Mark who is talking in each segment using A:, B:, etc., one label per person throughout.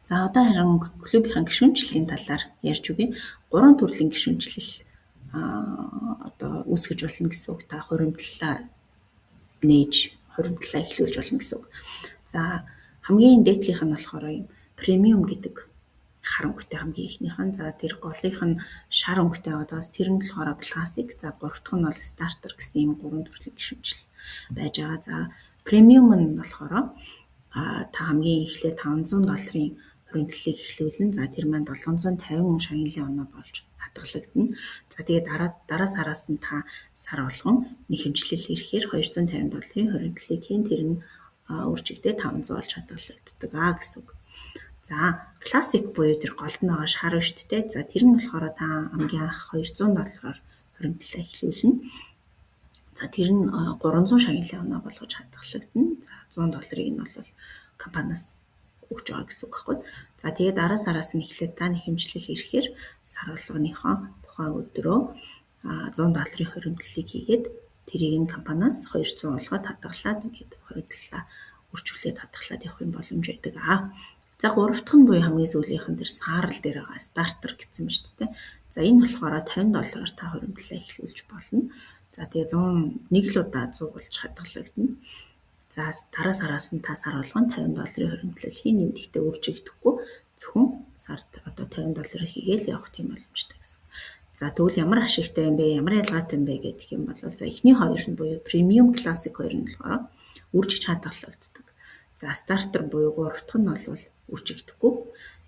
A: За одоо харин клубийн гишүүнчлэлийн талаар ярьж үгэй. 3 төрлийн гишүүнчлэл одоо үүсгэж болно гэсэн үг. Та хуримтлалаа нээж хуримтлалаа эхлүүлж болно гэсэн үг. За хамгийн дээдлийнх нь болохоор юм премиум гэдэг хар өнгөтэй хамгийн ихнийх нь. За тэр голынх нь шар өнгөтэй одоос тэр нь болохоор классик. За гурав дахь нь бол стартер гэсэн ийм 3 төрлийн гишүүнчлэл байж байгаа. За премиум нь болохоор та хамгийн эхлээд $500 хуримтлалыг эхлүүлнэ. За тэр маань 750 шагналын оноо болж хадгалагдана. За тэгээд дараа сараас нь та сар болгон нэг хэмжлэл ирэхээр $250 хуримтлалыг хийн. Тэр нь үржигдээ 500 болж хадгалагддаг гэсэн үг. За классик буюу тэр голд нь байгаа шар биш үү? За тэр нь болохоор та хамгийн анх $200 хуримтлалаа эхлүүлнэ. За тэр нь 300 шагналын оноо болгож хадгалагдана. За $100-ыг нь бол компаниас өгч байгаа гэсэн үг байхгүй. За тэгээд дараа сараас нь эхлээд та нэг хэмжлэл ирэхээр сар болгоныхоо тухайн өдрөө $100 хуримтлалыг хийгээд тэрийг нь компаниас 200 болгоод хадгалаад ингээд хуримтлалаа үржүүлээд хадгалаад явах юм боломж байдаг. За гурав дахь нь буюу хамгийн сүүлийнх нь тэр саарл дээр байгаа стартер гэсэн ба шүү дээ. За энэ болохоор $50 та хуримтлалаа эхлүүлж болно. За тэгээ 101 л удаа 100 болж хадгалагдана. За дараа сараас нь та сар болгон $50 хуримтлал хийн. Гэхдээ үржигдэхгүй зөвхөн сард одоо $50 хийгээл явах тийм боломжтой гэсэн. За тэгвэл ямар ашигтай юм бэ? Ямар ялгаатай юм бэ гэдэг юм бол за эхний хоёр нь буюу премиум классик хоёр нь болохоор үржиж хадгалагддаг. За стартер буюу гурав дахь нь бол үржигдэхгүй.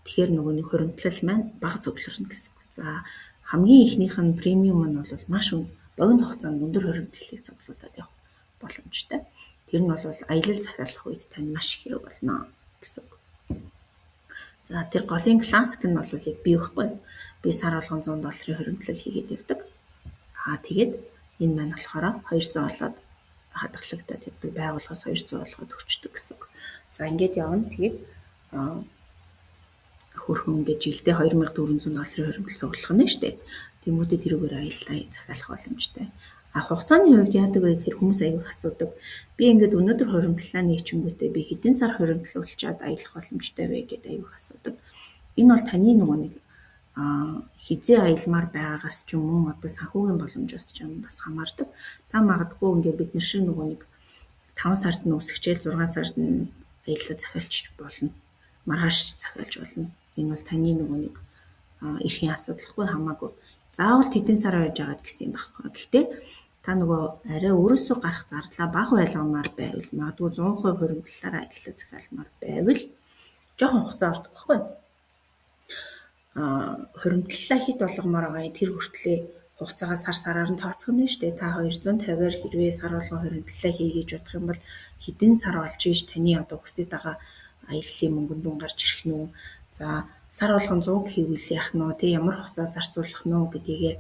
A: Тэгэхээр нөгөө нэг хуримтлал маань бага цугларна гэсэн үг. За хамгийн ихнийх нь премиум нь бол маш богино хугацаанд өндөр хуримтлалыг цуглуулад явах боломжтой. Тэр нь бол аялал захиалах үед тань маш их хэрэг болно гэсэн үг. За тэр голын классик нь бол яг бий байхгүй. Би сар болгон $100 хуримтлал хийгээд явдаг. Тэгээд энэ маань болохоор 200 болоод хадгалагдаад явдаг. Байгууллагаас 200 болгоод өгчдөг гэсэн үг. За ингээд явна. Тэгээд хөрхөн ингээд жилдээ $2400 хуримтлал цуглах нь шүү дээ. Тэмүүтэ тэрүүгээр аяллаа захиалах боломжтой. Хугацааны хувьд яадаг вэ гэхээр хүмүүс аяг асуудаг. Би ингээд өнөөдөр хуримтлалаа нээчингүүтээ би хэдэн сар хуримтлуулчаад аялах боломжтой вэ гэдэг аяг асуудаг. Энэ бол таны нөгөө нэг хизээ аялмаар байгаагаас ч юм уу одоо санхүүгийн боломжоос ч юм бас хамаардаг. Та магадгүй ингээд бид нар шиг нөгөө нэг 5 сард нь үсгчээл 6 сард нь аяллаа захиалчих болно. Маргааш захиалж болно. Энэ бол таны нөгөө нэг эрхийн асуудалхгүй хамаагүй. Заавал тэдэн сар байж байгаад гэсэн юм байхгүй. Гэхдээ та нөгөө арай өөрөөсөө гарах зарлаа бага байлгамаар байвал магадгүй 100% хуримтлалаараа аяллаа захиалмаар байвал жоохон хугацаа ордог байхгүй. Хуримтлалаа хит болгомоор байгаа тэр хүртлээ хугацаагаа сар сараар нь тооцох нь шүү дээ. Та 250-аар хэрвээ сар болгон хуримтлалаа хийгээж бодох юм бол хэдэн сар болж ийж таны одоо хүсэж байгаа аяллаа мөнгөнд дүн гарч ирэх нь үү? За сар болгон 100 хийвэл яах нь вэ? Тэг ямар хугацаа зарцуулах нь вэ гэдгийг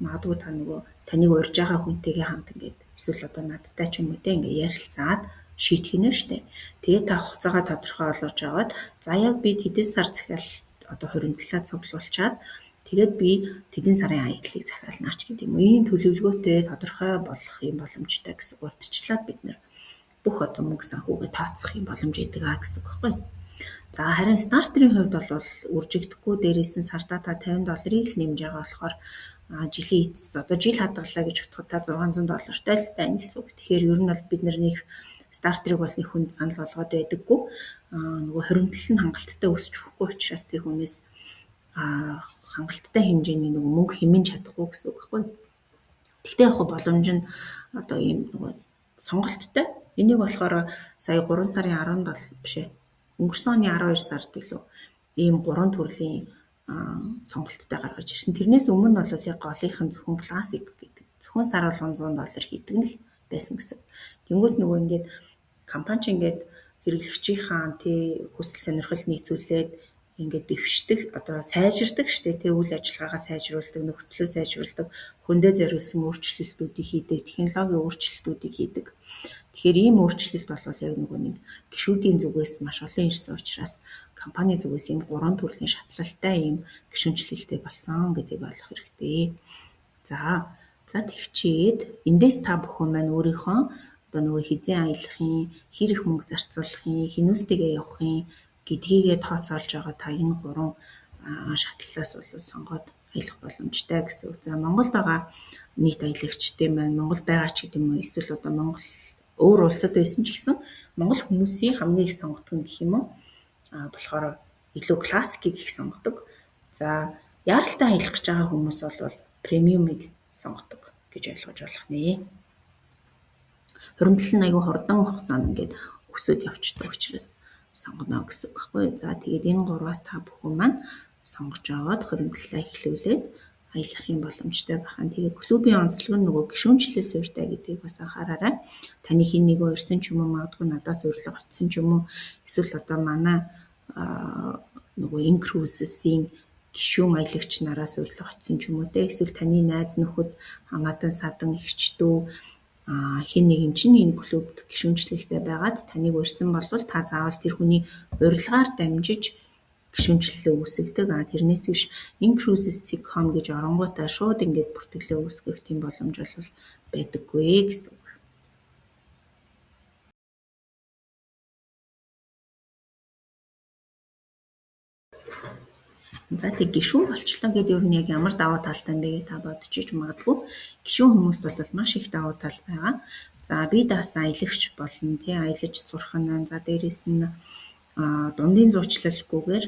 A: магадгүй та нөгөө таныг урьж байгаа хүнтэйгээ хамт ингээд эсвэл одоо надтай ч юм уу те ингээд ярилцаад шийдэх нь шүү дээ. Тэгээд та хугацаагаа тодорхой болгож аваад за яг би хэдэн сар захиал одоо хуримтлалаа цуглуулчаад тэгээд би тэдэн сарын аяллыг захиалнаач гэдэг юм. Ийм төлөвлөгөөтэй тодорхой болох юм боломжтой гэсэн. Урдчлаад бид нэр бүх одоо мөнгө санхүүгээ тооцох юм боломж өгдөг гэсэн үг байхгүй. За харин стартерийн хувьд бол үржигдэхгүй дээрээс нь сардаа та $50-ыг л нэмж байгаа болохоор жилийн эцэс одоо жил хадгаллаа гэж бодоход та $600 л байна гэсэн үг. Тэгэхээр ер нь бол бид нэг стартерыг бол нэг хүнд санал болгоод байдаггүй. Нөгөө хуримтлал нь хангалттай өсч өгөхгүй учраас тэр хүнээс хангалттай хэмжээний нөгөө мөнгө хэмнэж чадахгүй гэсэн үг байхгүй. Тэгтээ яг боломж нь одоо ийм нөгөө сонголттой. Энийг болохоор сая 3 сарын 17 биш ээ. Өнгөрсөн оны 12 сард илүү ийм 3 төрлийн сонголттой гаргаж ирсэн. Тэрнээс өмнө бол яг голынх нь зөвхөн классик гэдэг. Зөвхөн сар болгон $100 хийдэг нь л байсан гэсэн. Тэнгүүт нөгөө ингээд компани ч ингээд хэрэглэгчийнхаа хүсэл сонирхол нийцүүлээд ингээд дэвшдэг одоо сайжирдаг штэ үйл ажиллагаагаа сайжруулдаг, нөхцөлөө сайжруулдаг, хүндээ зориулсан өөрчлөлтүүдийг хийдэг, технологийн өөрчлөлтүүдийг хийдэг. Тэгэхээр ийм өөрчлөлт бол яг нөгөө нэг гишүүдийн зүгээс маш олон ирсэн учраас компани зүгээс ийм 3 төрлийн шатлалтай ийм гишүүнчлэлтэй болсон гэдгийг ойлгох хэрэгтэй. За тэгчээд эндээс та бүхэн маань өөрийнхөө одоо нөгөө хизээ аялахын, хэр их мөнгө зарцуулахын, хинүүстэйгээ явахын гэдгийгээ тооцоолж байгаа та энэ 3 шатлалаас бол сонгоод аялах боломжтой гэсэн үг. За Монголд байгаа нийт аялагчдын маань Монгол байгаа ч гэдэг юм уу, эсвэл одоо Монгол өөр улсад байсан ч гэсэн Монгол хүмүүсийн хамгийн их сонгодог нь гэх юм уу болохоор илүү классикийг их сонгодог. За яаралтай аялах гэж байгаа хүмүүс бол премиумыг сонгодог гэж ойлгож болох нэ. Хуримтлал нь аюу хурдан хугацаанд ингээд өсөд явчихдаг учраас сонгоно гэсэн үг байхгүй. За тэгээд энэ 3-аас та бүхэн маань сонгож аваад хуримтлалаа эхлүүлээд аялах юм боломжтой байна. Тэгээ клубын онцлог нь нөгөө гишүүнчлэл суурьтай гэдгийг бас анхаараарай. Таны хин нэг урьсан ч юм уу, магадгүй надаас урилга очсон ч юм уу, эсвэл одоо манай нөгөө Incruises-ийн гишүүн аялагч нараас урилга очсон ч юм уу те, эсвэл таны найз нөхөд хамаатан садан эгчдүү хин нэг юм чинь энэ клубд гишүүнчлэлтэй байгаад таныг урьсан бол та заавал тэр хүний урилгаар дамжиж гишүүнчлэлээ үүсгдэг. Тэрнээс биш Incruises.com гэж оронгуудаа шууд ингээд бүртгэлээ үүсгэх тийм боломж бол байдаггүй гэсэн үг. За тэг гишүүн болчлоо гэдээ ер нь яг ямар давуу талтай юм бэ гэж та бодчих магадгүй. Гишүүн хүмүүст бол маш их давуу тал байгаа. За би даас аялагч болно тий, аялаж сурах нь. За дээрэс нь дундын зуучлалгүйгээр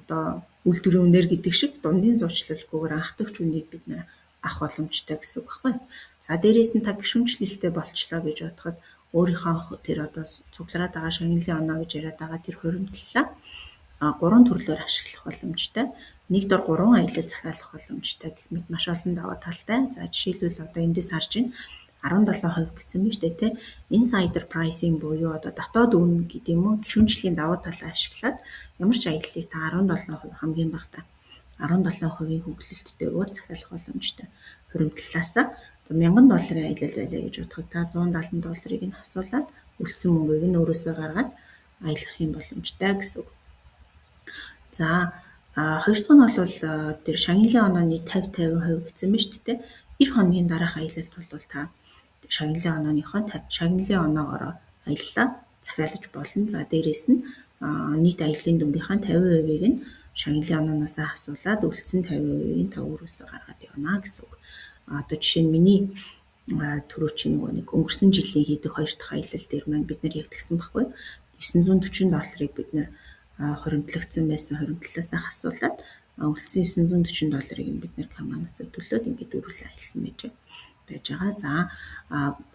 A: одоо үйлдвэрийн үнээр гэдэг шиг дундын зуучлалгүйгээр анхдагч үнийг бид нэр авах боломжтой гэсэн үг байхгүй. За дээрэс нь та гишүүнчлэлтэй болчлоо гэж бодоход өөрийнхөө тэр одоо цуглараад байгаа шагналын оноо гэж яриад байгаа тэр хуримтлалаа 3 төрлөөр ашиглах боломжтой. Нэг дор 3 аялал захиалах боломжтой гэх мэт маш олон даваа талтай. За жишээлбэл одоо эндээс харж байна 17% гэсэн биз дээ тий. Insider pricing буюу одоо дотоод үнэ гэдэг юм уу, гишүүнчлийн даваа талаа ашиглаад ямар ч аяллыг та 17% хамгийн багтаа 17% хөгжөлттэйгээр захиалах боломжтой. Хуримтлалаас $1000 аялал байлаа гэж бодоход та $170 нь асуулаад үлдсэн мөнгийг нь өөрөөсөө гаргаад аялах юм боломжтой гэсэн үг. За хоёр дахь нь бол тэр шагналын онооны 50% гэсэн биз дээ. 90 хоногийн дараах аялалд бол та шагналын оноогоор аяллаа захиалж болно. За дээрэс нь нийт аяллаа дүнгийнхаа 50%-ийг нь шагналын онооноос асуулаад үлдсэн 50%-ийг нь та өөрөөсөө гаргаад явна гэсэн үг. Одоо жишээ нь миний түрүү чи нэг өнгөрсөн жилийн хийдэг хоёр дахь аялал дээр маань бид нар яг тэгсэн байхгүй. $940-ыг бид нар хуримтлагдсан байсан хуримтлалаасаа асуулаад үлдсэн $940-ыг бид нар каманаас төлөөд ингээд дөрвөлээ аялсан байж байгаа. За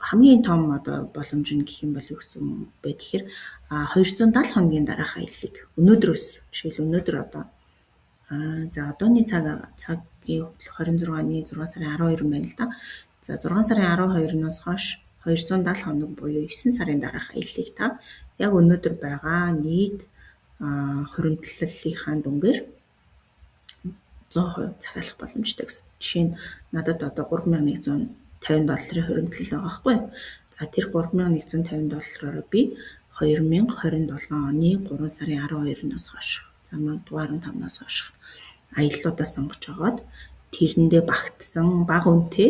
A: хамгийн том одоо боломж нь гэх юм бол юу гэсэн бэ гэхээр 270 хоногийн дараах аяллыг өнөөдрөөс жишээл өнөөдөр одоо за одооны цагийн 26-ны 6 сарын 12 байна л да. За 6 сарын 12-ноос хойш 270 хоног буюу 9 сарын дараах аяллыг та яг өнөөдөр байгаа нийт хуримтлалынхаа дүнгээр 100% захиалах боломжтой гэсэн. Жишээ нь надад одоо $3150 хуримтлал байгаа байхгүй. За тэр $3150-оор би 2027 оны 3 сарын 12-ноос хойш, за магадгүй 15-наас хойш аяллуудаа сонгож аваад тэрэндээ багтсан бага үнэтэй,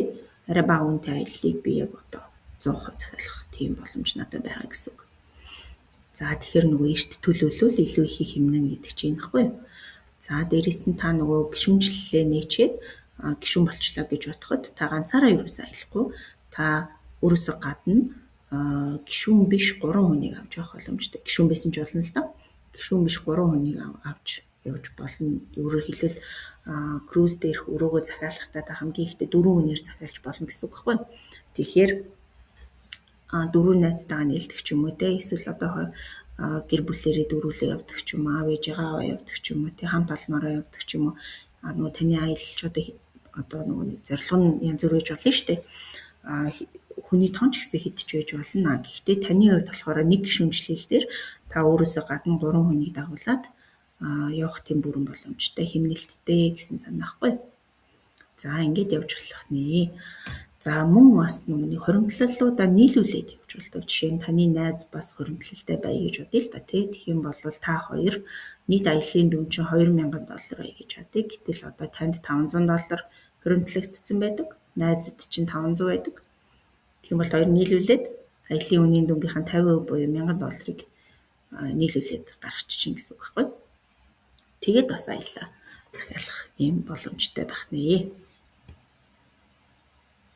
A: арай бага үнэтэй аяллыг би яг одоо 100% захиалах тийм боломж надад байгаа гэсэн үг. За тэгэхээр нөгөө эрт төлөвлөл илүү их хэмнэн гэдэг чинь нэхгүй. За дээрэс нь та нөгөө гишүүнчлэлээ нээчээд гишүүн болчлоо гэж бодоход та ганцаараа юусаа аялахгүй, та өөрөөсөө гадна гишүүн биш 3 хүнийг авч явах боломжтой. Гишүүн байсан ч болно л доо. Гишүүн биш 3 хүнийг авч явж болно. Өөрөөр хэлбэл круиз дээрх өрөөгөө захиалахдаа та хамгийн ихдээ 4 хүнээр захиалж болно гэсэн үг байхгүй. Тэгэхээр 4 найзтайгаа нээлдэг ч юм уу те, эсвэл одоо гэр бүлээрээ дөрвөлээ явдаг ч юм уу, аав ээжээгаа явдаг ч юм уу те, хамт олноороо явдаг ч юм уу. Нөгөө таны аялалч одоо нөгөө зорилго нь янз бүр байж болно шүү дээ. Хүний тоон ч гэсэн хэдэж байж болно. Гэхдээ таны хувьд болохоор нэг гишүүнчлэл дээр та өөрөөсөө гадна 3 хүнийг дагуулад явах тийм бүрэн боломжтой, хэмнэлттэй гэсэн санаахгүй. За ингээд явж болох нэ. За мөн бас нэг хуримтлалуудаа нийлүүлээд явж болдог. Жишээ нь таны найз бас хуримтлалтай бай гэж бодъё л та тий. Тэгэх юм бол та хоёр нийт аяллаа дүн чинь $2000 бай гэж бодъё. Гэтэл одоо танд $500 хуримтлагдсан байдаг. Найзад чинь 500 байдаг. Тэгэх юм бол хоёр нийлүүлээд аяллаа үнийн дүнгийнхаа 50% буюу $1000-ыг нийлүүлээд гаргачих чинь гэсэн үг байхгүй. Тэгээд бас аялаа захиалах ийм боломжтой байх нэ.